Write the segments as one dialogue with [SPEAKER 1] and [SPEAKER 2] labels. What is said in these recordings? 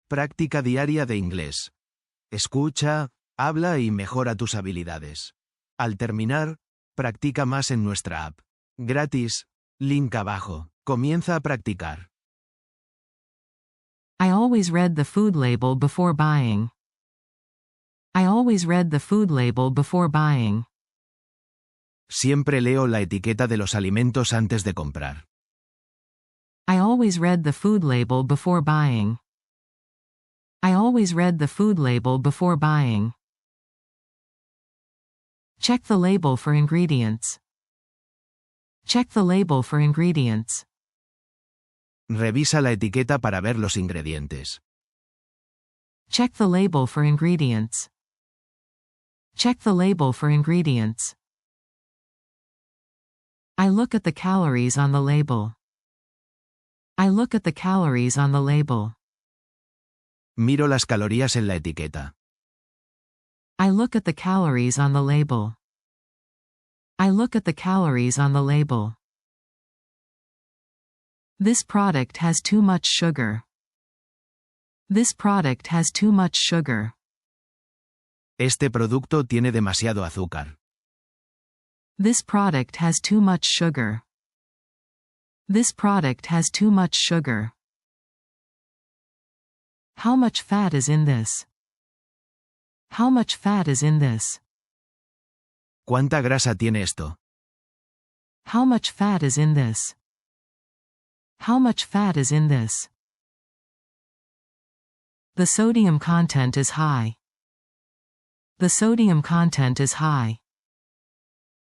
[SPEAKER 1] Práctica diaria de inglés. Escucha, habla y mejora tus habilidades. Al terminar, practica más en nuestra app. Gratis. Link abajo. Comienza a practicar.
[SPEAKER 2] I always read the food label before buying. I always read the food label before buying.
[SPEAKER 1] Siempre leo la etiqueta de los alimentos antes de comprar.
[SPEAKER 2] I always read the food label before buying. I always read the food label before buying. Check the label for ingredients. Check the label for ingredients.
[SPEAKER 1] Revisa la etiqueta para ver los ingredientes.
[SPEAKER 2] Check the label for ingredients. Check the label for ingredients. I look at the calories on the label. I look at the calories on the label.
[SPEAKER 1] Miro las calorías en la etiqueta.
[SPEAKER 2] I look at the calories on the label. I look at the calories on the label. This product has too much sugar. This product has too much sugar.
[SPEAKER 1] Este producto tiene demasiado azúcar.
[SPEAKER 2] This product has too much sugar. This product has too much sugar. How much fat is in this? How much fat is in this?
[SPEAKER 1] ¿Cuánta grasa tiene esto?
[SPEAKER 2] How much fat is in this? How much fat is in this? The sodium content is high. The sodium content is high.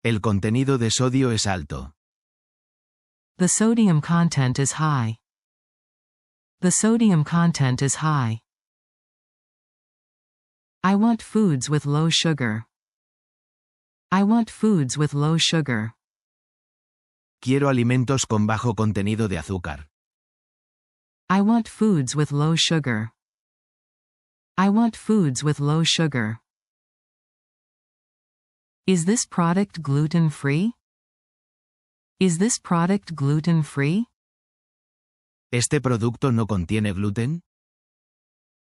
[SPEAKER 1] El contenido de sodio es alto.
[SPEAKER 2] The sodium content is high. The sodium content is high. I want foods with low sugar. I want foods with low sugar.
[SPEAKER 1] Quiero alimentos con bajo contenido de azúcar.
[SPEAKER 2] I want foods with low sugar. I want foods with low sugar. Is this product gluten-free? Is this product gluten-free?
[SPEAKER 1] ¿Este producto no contiene gluten?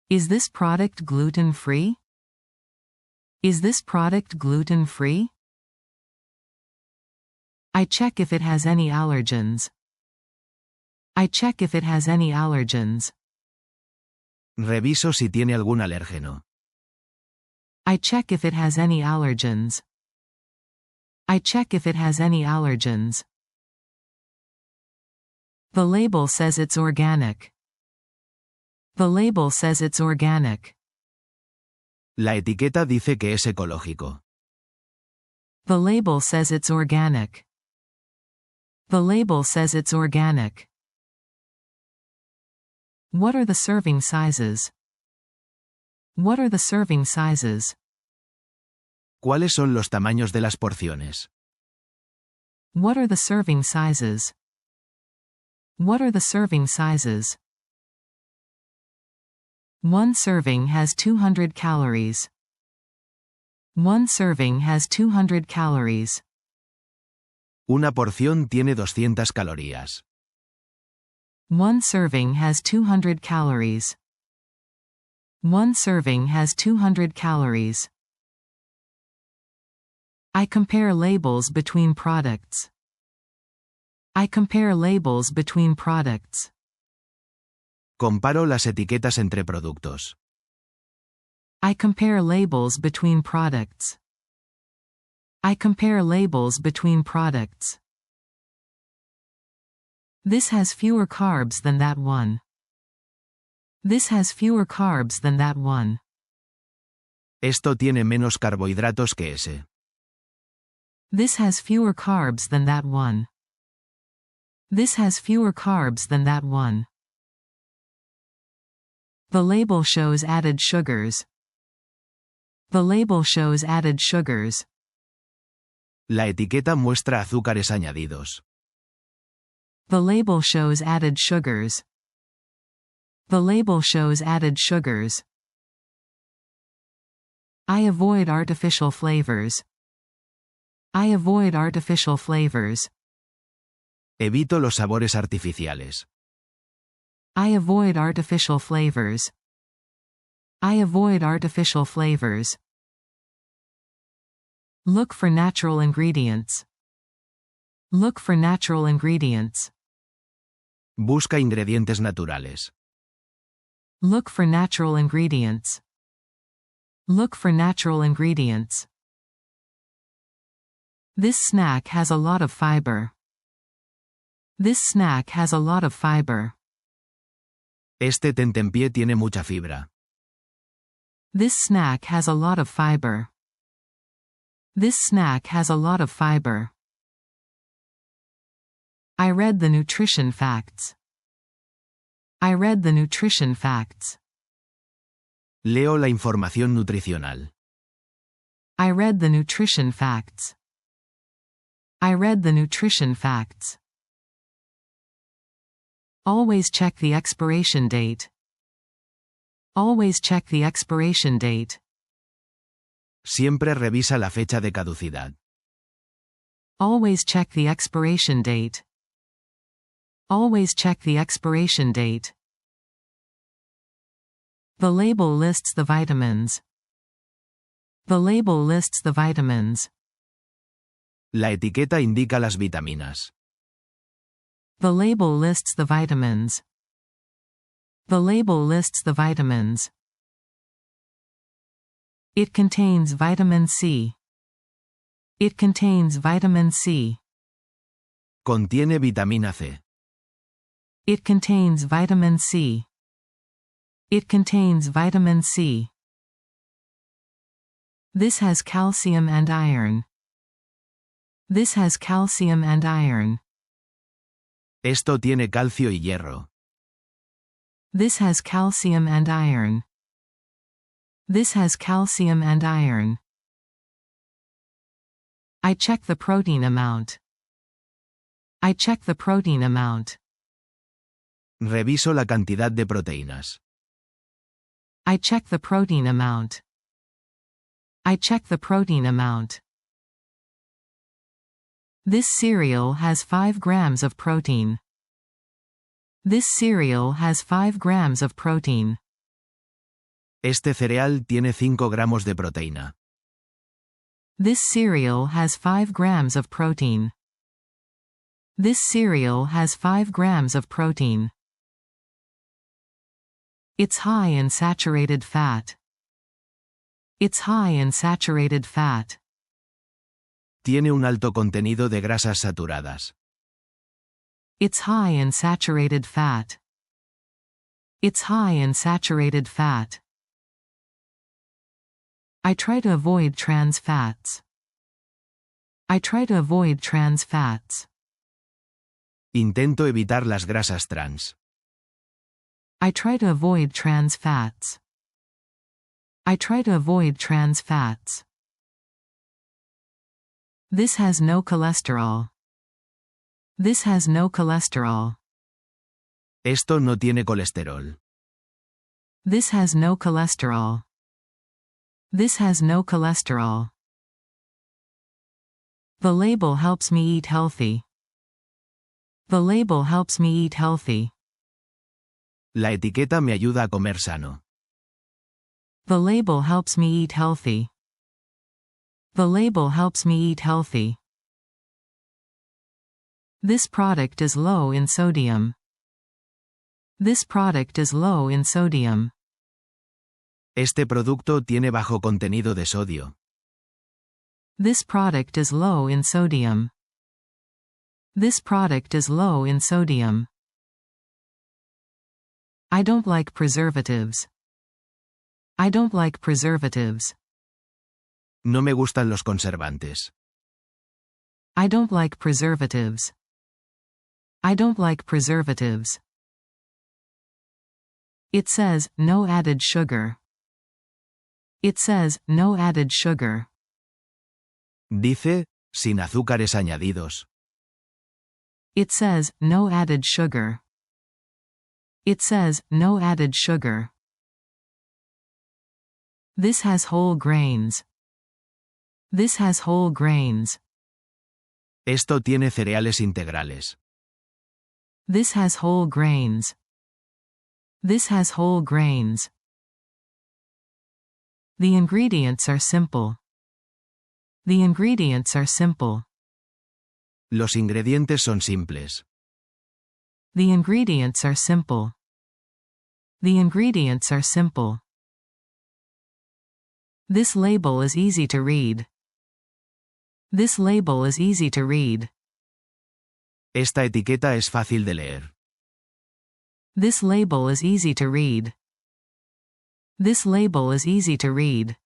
[SPEAKER 2] Is this product gluten-free? Is this product gluten-free? I check if it has any allergens. I check if it has any allergens.
[SPEAKER 1] Reviso si tiene algún alérgeno.
[SPEAKER 2] I check if it has any allergens. I check if it has any allergens. The label says it's organic. The label says it's organic.
[SPEAKER 1] La etiqueta dice que es ecológico.
[SPEAKER 2] The label says it's organic. The label says it's organic. What are the serving sizes? What are the serving sizes?
[SPEAKER 1] ¿Cuáles son los tamaños de las porciones?
[SPEAKER 2] What are the serving sizes? What are the serving sizes? One serving has 200 calories. One serving has 200 calories.
[SPEAKER 1] Una porción tiene 200 calorías.
[SPEAKER 2] One serving has 200 calories. One serving has 200 calories. I compare labels between products. I compare labels between products.
[SPEAKER 1] Comparo las etiquetas entre productos.
[SPEAKER 2] I compare labels between products. I compare labels between products. This has fewer carbs than that one. This has fewer carbs than that one.
[SPEAKER 1] Esto tiene menos carbohidratos que ese.
[SPEAKER 2] This has fewer carbs than that one. This has fewer carbs than that one. The label shows added sugars. The label shows added sugars.
[SPEAKER 1] La etiqueta muestra azúcares añadidos.
[SPEAKER 2] The label shows added sugars. The label shows added sugars. I avoid artificial flavors. I avoid artificial flavors.
[SPEAKER 1] Evito los sabores artificiales.
[SPEAKER 2] I avoid artificial flavors. I avoid artificial flavors. Look for natural ingredients. Look for natural ingredients.
[SPEAKER 1] Busca ingredientes naturales.
[SPEAKER 2] Look for natural ingredients. Look for natural ingredients. This snack has a lot of fiber. This snack has a lot of fiber.
[SPEAKER 1] Este tentempié tiene mucha fibra.
[SPEAKER 2] This snack has a lot of fiber. This snack has a lot of fiber. I read the nutrition facts. I read the nutrition facts.
[SPEAKER 1] Leo la información nutricional.
[SPEAKER 2] I read the nutrition facts. I read the nutrition facts. Always check the expiration date. Always check the expiration date.
[SPEAKER 1] Siempre revisa la fecha de caducidad.
[SPEAKER 2] Always check the expiration date. Always check the expiration date. The label lists the vitamins. The label lists the vitamins.
[SPEAKER 1] La etiqueta indica las vitaminas.
[SPEAKER 2] The label lists the vitamins. The label lists the vitamins. It contains vitamin C. It contains vitamin C.
[SPEAKER 1] Contiene vitamina C.
[SPEAKER 2] It contains vitamin C. It contains vitamin C. This has calcium and iron. This has calcium and iron.
[SPEAKER 1] Esto tiene calcio y hierro.
[SPEAKER 2] This has calcium and iron. This has calcium and iron. I check the protein amount. I check the protein amount.
[SPEAKER 1] Reviso la cantidad de proteínas.
[SPEAKER 2] I check the protein amount. I check the protein amount. This cereal has 5 grams of protein. This cereal has 5 grams of protein.
[SPEAKER 1] Este cereal tiene 5 gramos de proteína.
[SPEAKER 2] This cereal has 5 grams of protein. This cereal has 5 grams of protein. It's high in saturated fat. It's high in saturated fat.
[SPEAKER 1] Tiene un alto contenido de grasas saturadas.
[SPEAKER 2] It's high in saturated fat. It's high in saturated fat. I try to avoid trans fats. I try to avoid trans fats.
[SPEAKER 1] Intento evitar las grasas trans.
[SPEAKER 2] I try to avoid trans fats. I try to avoid trans fats. This has no cholesterol. This has no cholesterol.
[SPEAKER 1] Esto no tiene colesterol.
[SPEAKER 2] This has no cholesterol. This has no cholesterol. The label helps me eat healthy. The label helps me eat healthy.
[SPEAKER 1] La etiqueta me ayuda a comer sano.
[SPEAKER 2] The label helps me eat healthy. The label helps me eat healthy. This product is low in sodium. This product is low in sodium.
[SPEAKER 1] Este producto tiene bajo contenido de sodio.
[SPEAKER 2] This product is low in sodium. This product is low in sodium. I don't like preservatives. I don't like preservatives.
[SPEAKER 1] No me gustan los conservantes.
[SPEAKER 2] I don't like preservatives. I don't like preservatives. It says, no added sugar. It says, no added sugar.
[SPEAKER 1] Dice, sin azúcares añadidos.
[SPEAKER 2] It says, no added sugar. It says, no added sugar. This has whole grains. This has whole grains.
[SPEAKER 1] Esto tiene cereales integrales.
[SPEAKER 2] This has whole grains. This has whole grains. The ingredients are simple. The ingredients are simple.
[SPEAKER 1] Los ingredientes son simples.
[SPEAKER 2] The ingredients are simple. The ingredients are simple. This label is easy to read. This label is easy to read.
[SPEAKER 1] Esta etiqueta es fácil de leer.
[SPEAKER 2] This label is easy to read. This label is easy to read.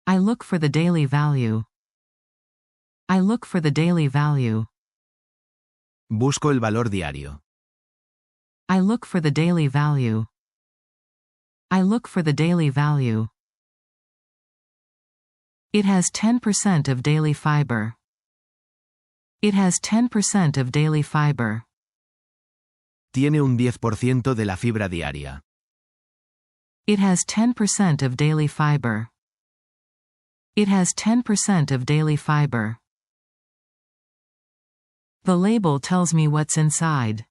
[SPEAKER 2] I look for the daily value. I look for the daily value.
[SPEAKER 1] Busco el valor diario.
[SPEAKER 2] I look for the daily value. I look for the daily value. It has 10% of daily fiber. It has 10% of daily fiber.
[SPEAKER 1] Tiene un 10% de la fibra diaria.
[SPEAKER 2] It has 10% of daily fiber. It has 10% of daily fiber. The label tells me what's inside.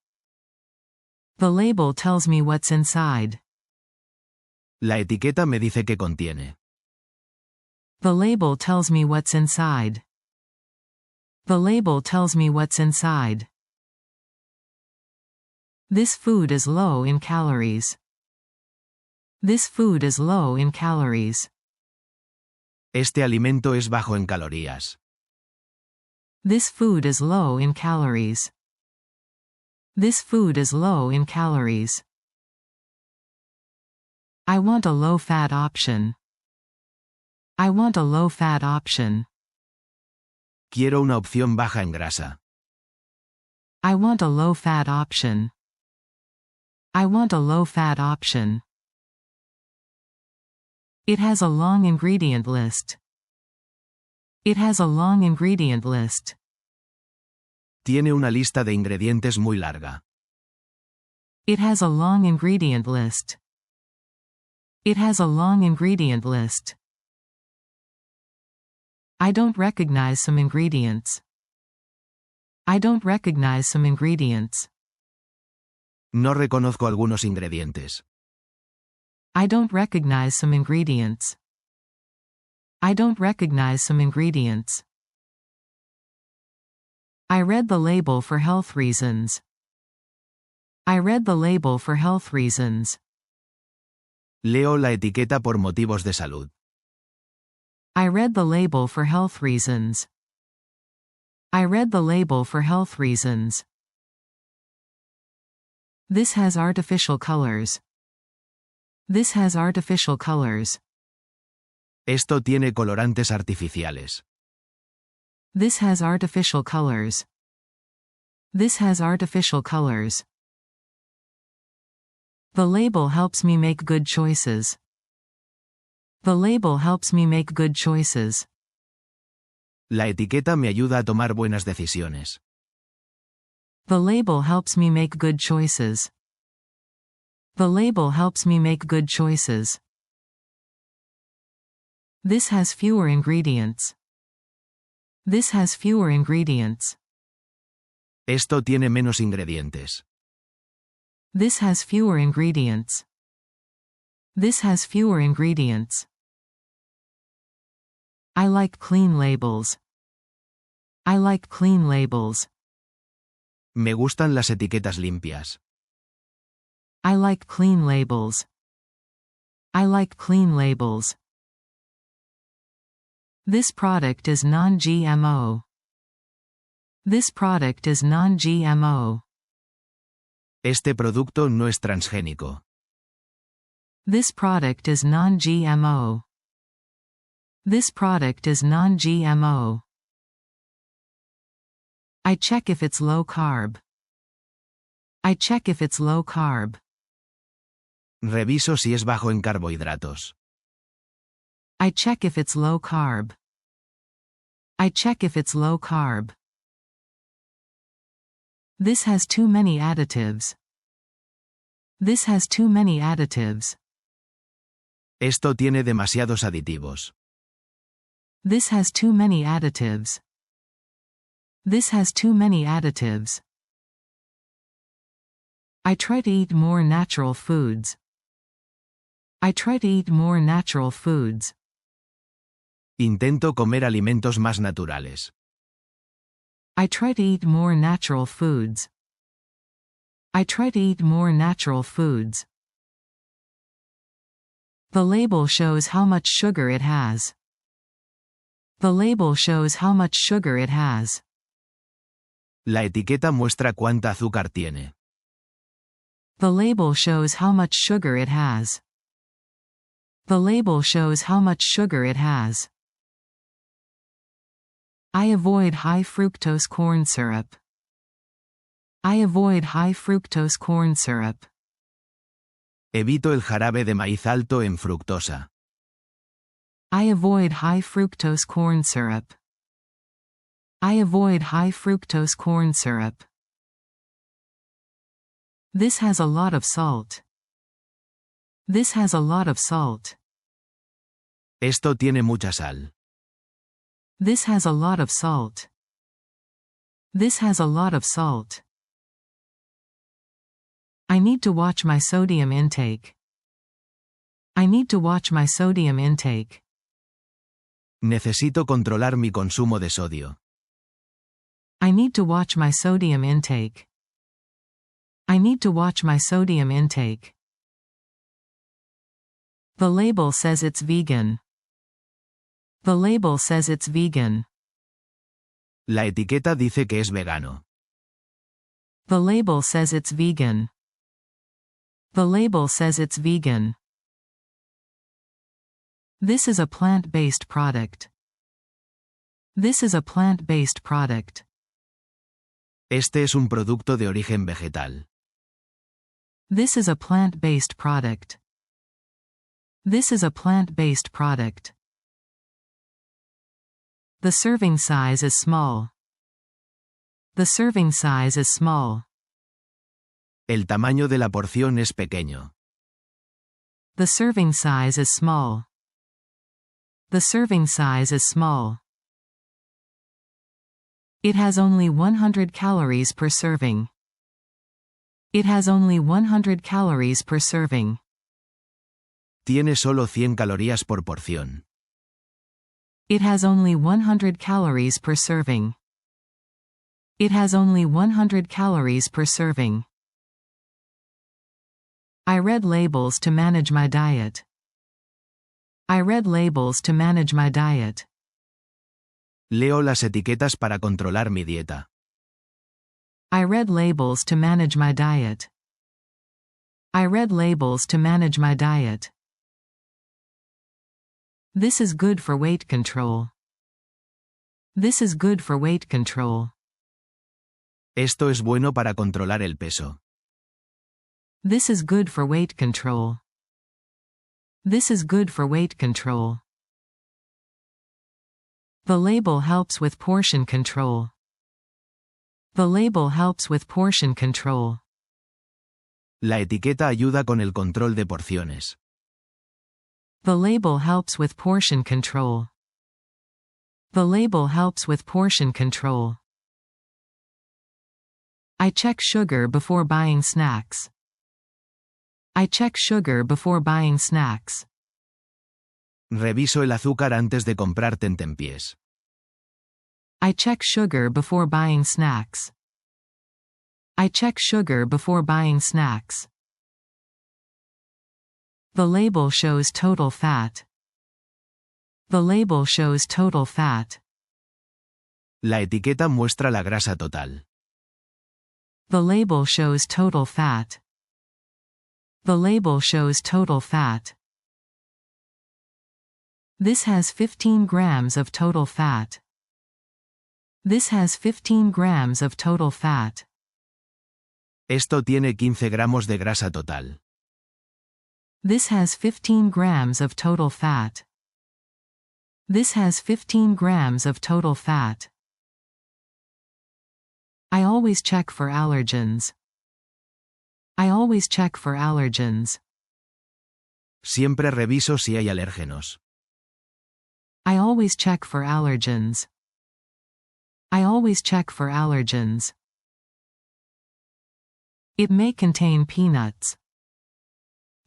[SPEAKER 2] The label tells me what's inside.
[SPEAKER 1] La etiqueta me dice qué contiene.
[SPEAKER 2] The label tells me what's inside. The label tells me what's inside. This food is low in calories. This food is low in calories.
[SPEAKER 1] Este alimento es bajo en calorías.
[SPEAKER 2] This food is low in calories. This food is low in calories. I want a low-fat option. I want a low-fat option.
[SPEAKER 1] Quiero una opción baja en grasa.
[SPEAKER 2] I want a low-fat option. I want a low-fat option. It has a long ingredient list. It has a long ingredient list.
[SPEAKER 1] Tiene una lista de ingredientes muy larga.
[SPEAKER 2] It has a long ingredient list. It has a long ingredient list. I don't recognize some ingredients. I don't recognize some ingredients.
[SPEAKER 1] No reconozco algunos ingredientes.
[SPEAKER 2] I don't recognize some ingredients. I don't recognize some ingredients. I read the label for health reasons. I read the label for health reasons.
[SPEAKER 1] Leo la etiqueta por motivos de salud.
[SPEAKER 2] I read the label for health reasons. I read the label for health reasons. This has artificial colors. This has artificial colors.
[SPEAKER 1] Esto tiene colorantes artificiales.
[SPEAKER 2] This has artificial colors. This has artificial colors. The label helps me make good choices. The label helps me make good choices.
[SPEAKER 1] La etiqueta me ayuda a tomar buenas decisiones.
[SPEAKER 2] The label helps me make good choices. The label helps me make good choices. This has fewer ingredients. This has fewer ingredients.
[SPEAKER 1] Esto tiene menos ingredientes.
[SPEAKER 2] This has fewer ingredients. This has fewer ingredients. I like clean labels. I like clean labels.
[SPEAKER 1] Me gustan las etiquetas limpias.
[SPEAKER 2] I like clean labels. I like clean labels. This product is non-GMO. This product is non-GMO.
[SPEAKER 1] Este producto no es transgénico.
[SPEAKER 2] This product is non-GMO. This product is non-GMO. I check if it's low carb. I check if it's low carb.
[SPEAKER 1] Reviso si es bajo en carbohidratos.
[SPEAKER 2] I check if it's low carb. I check if it's low carb. This has too many additives. This has too many additives.
[SPEAKER 1] Esto tiene demasiados aditivos.
[SPEAKER 2] This has too many additives. This has too many additives. I try to eat more natural foods. I try to eat more natural foods.
[SPEAKER 1] Intento comer alimentos más naturales.
[SPEAKER 2] I try to eat more natural foods. I try to eat more natural foods. The label shows how much sugar it has. The label shows how much sugar it has.
[SPEAKER 1] La etiqueta muestra cuánta azúcar tiene.
[SPEAKER 2] The label shows how much sugar it has. The label shows how much sugar it has. I avoid high fructose corn syrup. I avoid high fructose corn syrup.
[SPEAKER 1] Evito el jarabe de maíz alto en fructosa.
[SPEAKER 2] I avoid high fructose corn syrup. I avoid high fructose corn syrup. This has a lot of salt. This has a lot of salt.
[SPEAKER 1] Esto tiene mucha sal.
[SPEAKER 2] This has a lot of salt. This has a lot of salt. I need to watch my sodium intake. I need to watch my sodium intake.
[SPEAKER 1] Necesito controlar mi consumo de sodio.
[SPEAKER 2] I need to watch my sodium intake. I need to watch my sodium intake. The label says it's vegan. The label says it's vegan.
[SPEAKER 1] La etiqueta dice que es vegano.
[SPEAKER 2] The label says it's vegan. The label says it's vegan. This is a plant-based product. This is a plant-based product.
[SPEAKER 1] Este es un producto de origen vegetal.
[SPEAKER 2] This is a plant-based product. This is a plant-based product. The serving size is small. The serving size is small.
[SPEAKER 1] El tamaño de la porción es pequeño.
[SPEAKER 2] The serving size is small. The serving size is small. It has only 100 calories per serving. It has only 100 calories per serving.
[SPEAKER 1] Tiene solo 100 calorías por porción.
[SPEAKER 2] It has only 100 calories per serving. It has only 100 calories per serving. I read labels to manage my diet. I read labels to manage my diet.
[SPEAKER 1] Leo las etiquetas para controlar mi dieta.
[SPEAKER 2] I read labels to manage my diet. I read labels to manage my diet. This is good for weight control. This is good for weight control.
[SPEAKER 1] Esto es bueno para controlar el peso.
[SPEAKER 2] This is good for weight control. This is good for weight control. The label helps with portion control. The label helps with portion control.
[SPEAKER 1] La etiqueta ayuda con el control de porciones.
[SPEAKER 2] The label helps with portion control. The label helps with portion control. I check sugar before buying snacks. I check sugar before buying snacks.
[SPEAKER 1] Reviso el azúcar antes de comprar tentempiés.
[SPEAKER 2] I check sugar before buying snacks. I check sugar before buying snacks. The label shows total fat. The label shows total fat.
[SPEAKER 1] La etiqueta muestra la grasa total.
[SPEAKER 2] The label shows total fat. The label shows total fat. This has 15 grams of total fat. This has 15 grams of total fat.
[SPEAKER 1] Esto tiene 15 gramos de grasa total.
[SPEAKER 2] This has 15 grams of total fat. This has 15 grams of total fat. I always check for allergens. I always check for allergens.
[SPEAKER 1] Siempre reviso si hay alérgenos.
[SPEAKER 2] I always check for allergens. I always check for allergens. It may contain peanuts.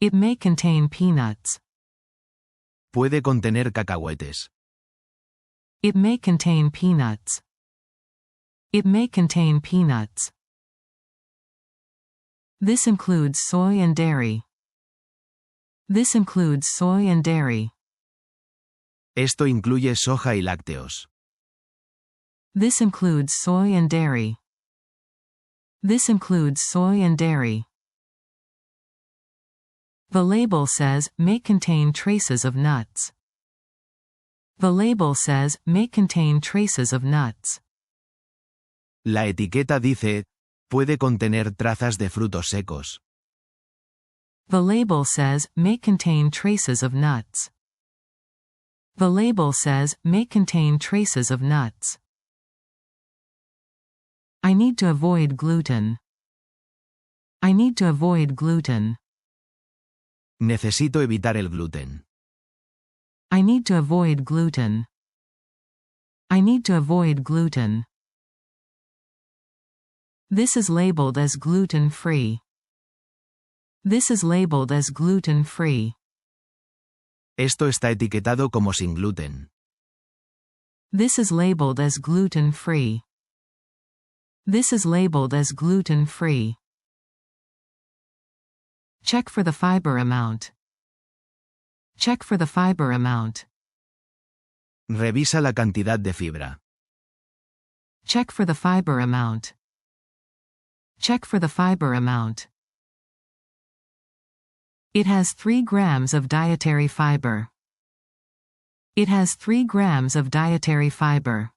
[SPEAKER 2] It may contain peanuts.
[SPEAKER 1] Puede contener cacahuetes.
[SPEAKER 2] It may contain peanuts. It may contain peanuts. This includes soy and dairy. This includes soy and dairy.
[SPEAKER 1] Esto incluye soja y lácteos.
[SPEAKER 2] This includes soy and dairy. This includes soy and dairy. The label says, may contain traces of nuts. The label says, may contain traces of nuts.
[SPEAKER 1] La etiqueta dice, puede contener trazas de frutos secos.
[SPEAKER 2] The label says, may contain traces of nuts. The label says, may contain traces of nuts. I need to avoid gluten. I need to avoid gluten.
[SPEAKER 1] Necesito evitar el gluten.
[SPEAKER 2] I need to avoid gluten. I need to avoid gluten. This is labeled as gluten-free. This is labeled as gluten-free.
[SPEAKER 1] Esto está etiquetado como sin gluten.
[SPEAKER 2] This is labeled as gluten-free. This is labeled as gluten-free. Check for the fiber amount. Check for the fiber amount.
[SPEAKER 1] Revisa la cantidad de fibra.
[SPEAKER 2] Check for the fiber amount. Check for the fiber amount. It has 3 grams of dietary fiber. It has 3 grams of dietary fiber.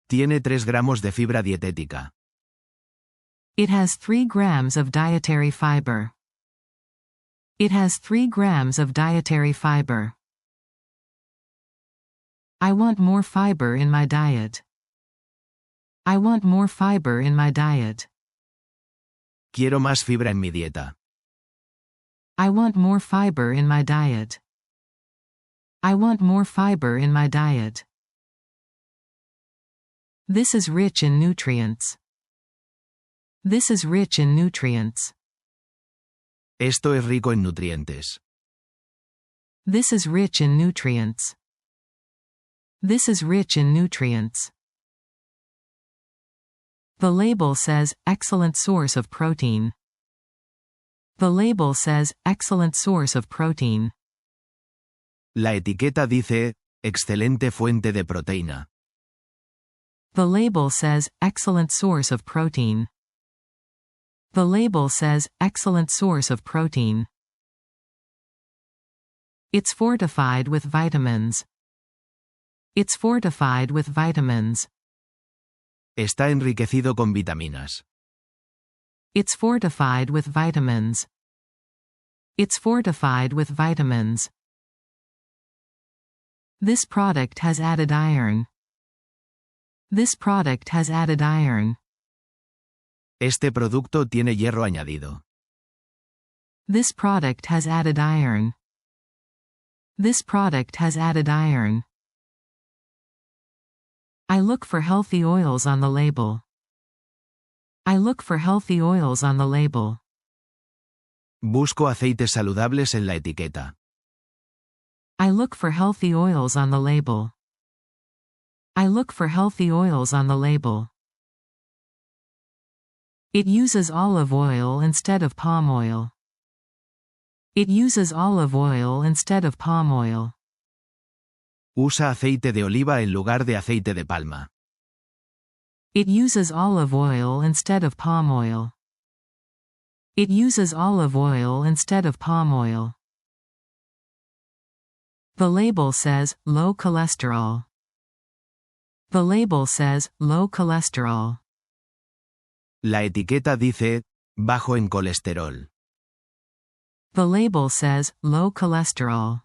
[SPEAKER 1] Tiene 3 gramos de fibra dietética.
[SPEAKER 2] It has 3 grams of dietary fiber. It has 3 grams of dietary fiber. I want more fiber in my diet. I want more fiber in my diet.
[SPEAKER 1] Quiero más fibra en mi dieta.
[SPEAKER 2] I want more fiber in my diet. I want more fiber in my diet. This is rich in nutrients. This is rich in nutrients.
[SPEAKER 1] Esto es rico en nutrientes.
[SPEAKER 2] This is rich in nutrients. This is rich in nutrients. The label says, excellent source of protein. The label says, excellent source of protein.
[SPEAKER 1] La etiqueta dice, excelente fuente de proteína.
[SPEAKER 2] The label says, excellent source of protein. The label says, excellent source of protein. It's fortified with vitamins. It's fortified with vitamins.
[SPEAKER 1] Está enriquecido con vitaminas.
[SPEAKER 2] It's fortified with vitamins. It's fortified with vitamins. This product has added iron. This product has added iron.
[SPEAKER 1] Este producto tiene hierro añadido.
[SPEAKER 2] This product has added iron. This product has added iron. I look for healthy oils on the label. I look for healthy oils on the label.
[SPEAKER 1] Busco aceites saludables en la etiqueta.
[SPEAKER 2] I look for healthy oils on the label. I look for healthy oils on the label. It uses olive oil instead of palm oil. It uses olive oil instead of palm oil.
[SPEAKER 1] Usa aceite de oliva en lugar de aceite de palma.
[SPEAKER 2] It uses olive oil instead of palm oil. It uses olive oil instead of palm oil. The label says, low cholesterol. The label says, low cholesterol.
[SPEAKER 1] La etiqueta dice, bajo en colesterol.
[SPEAKER 2] The label says, low cholesterol.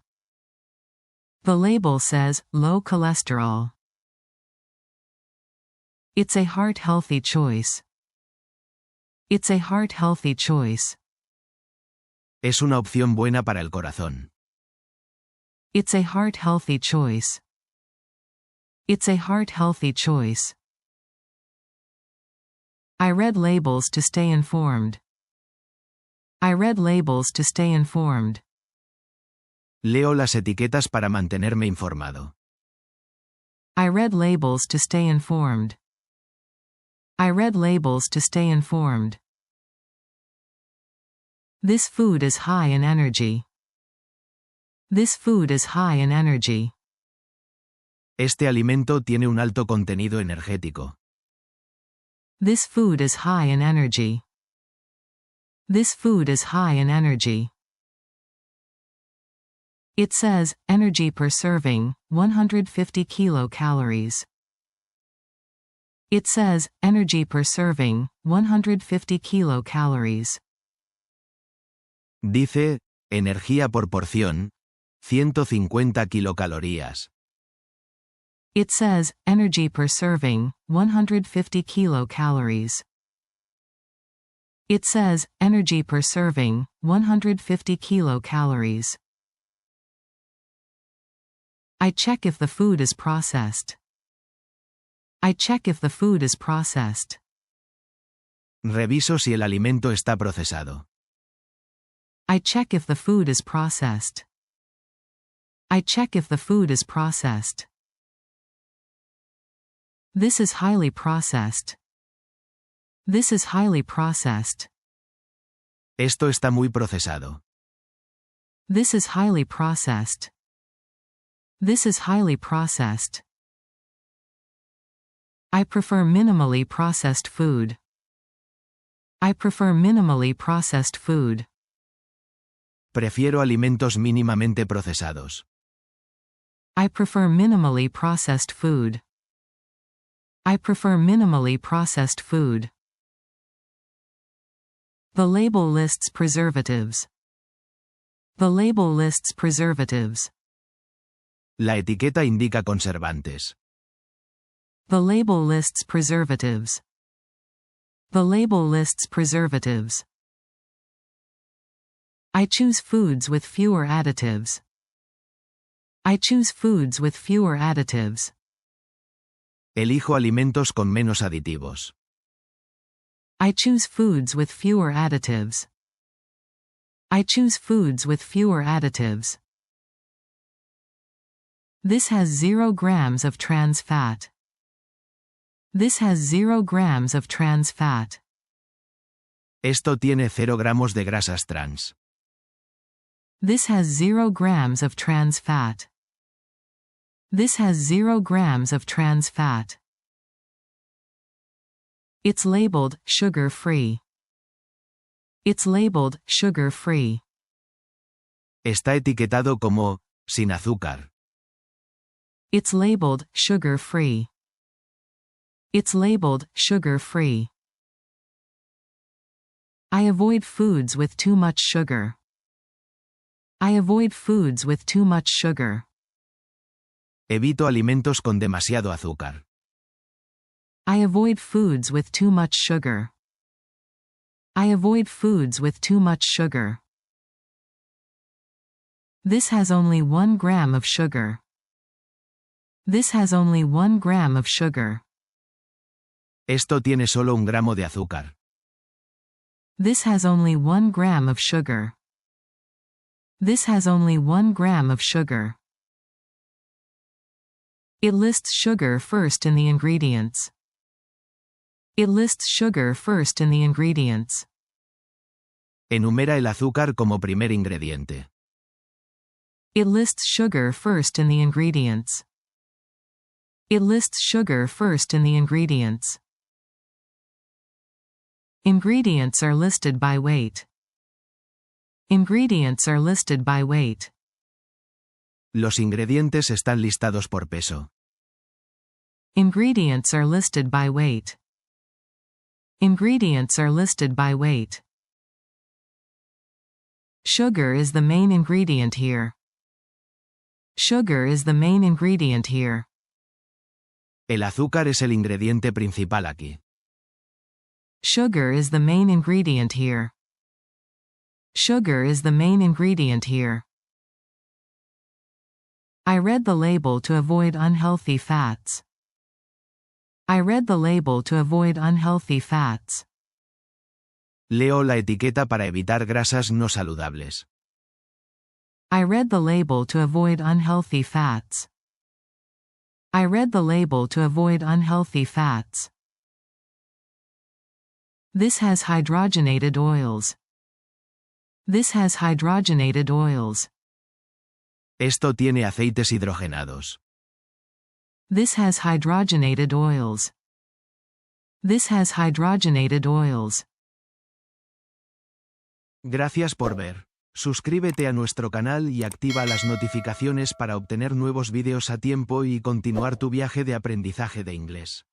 [SPEAKER 2] The label says, low cholesterol. It's a heart-healthy choice. It's a heart-healthy choice.
[SPEAKER 1] Es una opción buena para el corazón.
[SPEAKER 2] It's a heart-healthy choice. It's a heart-healthy choice. I read labels to stay informed. I read labels to stay informed.
[SPEAKER 1] Leo las etiquetas para mantenerme informado.
[SPEAKER 2] I read labels to stay informed. I read labels to stay informed. This food is high in energy. This food is high in energy.
[SPEAKER 1] Este alimento tiene un alto contenido energético.
[SPEAKER 2] This food is high in energy. This food is high in energy. It says, energy per serving, 150 kilocalories. It says, energy per serving, 150 kilocalories.
[SPEAKER 1] Dice, energía por porción, 150 kilocalorías.
[SPEAKER 2] It says, energy per serving, 150 kilocalories. It says, energy per serving, 150 kilocalories. I check if the food is processed. I check if the food is processed.
[SPEAKER 1] Reviso si el alimento está procesado.
[SPEAKER 2] I check if the food is processed. I check if the food is processed. This is highly processed. This is highly processed.
[SPEAKER 1] Esto está muy procesado.
[SPEAKER 2] This is highly processed. This is highly processed. I prefer minimally processed food. I prefer minimally processed food.
[SPEAKER 1] Prefiero alimentos mínimamente procesados.
[SPEAKER 2] I prefer minimally processed food. I prefer minimally processed food. The label lists preservatives. The label lists preservatives.
[SPEAKER 1] La etiqueta indica conservantes.
[SPEAKER 2] The label lists preservatives. The label lists preservatives. I choose foods with fewer additives. I choose foods with fewer additives.
[SPEAKER 1] Elijo alimentos con menos aditivos.
[SPEAKER 2] I choose foods with fewer additives. I choose foods with fewer additives. This has 0 grams of trans fat. This has 0 grams of trans fat.
[SPEAKER 1] Esto tiene 0 gramos de grasas trans.
[SPEAKER 2] This has 0 grams of trans fat. This has 0 grams of trans fat. It's labeled sugar-free. It's labeled sugar-free.
[SPEAKER 1] Está etiquetado como sin azúcar.
[SPEAKER 2] It's labeled sugar-free. It's labeled sugar-free. I avoid foods with too much sugar. I avoid foods with too much sugar.
[SPEAKER 1] Evito alimentos con demasiado azúcar.
[SPEAKER 2] I avoid foods with too much sugar. I avoid foods with too much sugar. This has only 1 gram of sugar. This has only 1 gram of sugar.
[SPEAKER 1] Esto tiene solo 1 gramo de azúcar.
[SPEAKER 2] This has only 1 gram of sugar. This has only 1 gram of sugar. It lists sugar first in the ingredients. It lists sugar first in the ingredients.
[SPEAKER 1] Enumera el azúcar como primer ingrediente.
[SPEAKER 2] It lists sugar first in the ingredients. It lists sugar first in the ingredients. Ingredients are listed by weight. Ingredients are listed by weight.
[SPEAKER 1] Los ingredientes están listados por peso.
[SPEAKER 2] Ingredients are listed by weight. Ingredients are listed by weight. Sugar is the main ingredient here. Sugar is the main ingredient here.
[SPEAKER 1] El azúcar es el ingrediente principal aquí.
[SPEAKER 2] Sugar is the main ingredient here. Sugar is the main ingredient here. I read the label to avoid unhealthy fats. I read the label to avoid unhealthy fats.
[SPEAKER 1] Leo la etiqueta para evitar grasas no saludables.
[SPEAKER 2] I read the label to avoid unhealthy fats. I read the label to avoid unhealthy fats. This has hydrogenated oils. This has hydrogenated oils.
[SPEAKER 1] Esto tiene aceites hidrogenados.
[SPEAKER 2] This has hydrogenated oils. This has hydrogenated oils.
[SPEAKER 1] Gracias por ver. Suscríbete a nuestro canal y activa las notificaciones para obtener nuevos vídeos a tiempo y continuar tu viaje de aprendizaje de inglés.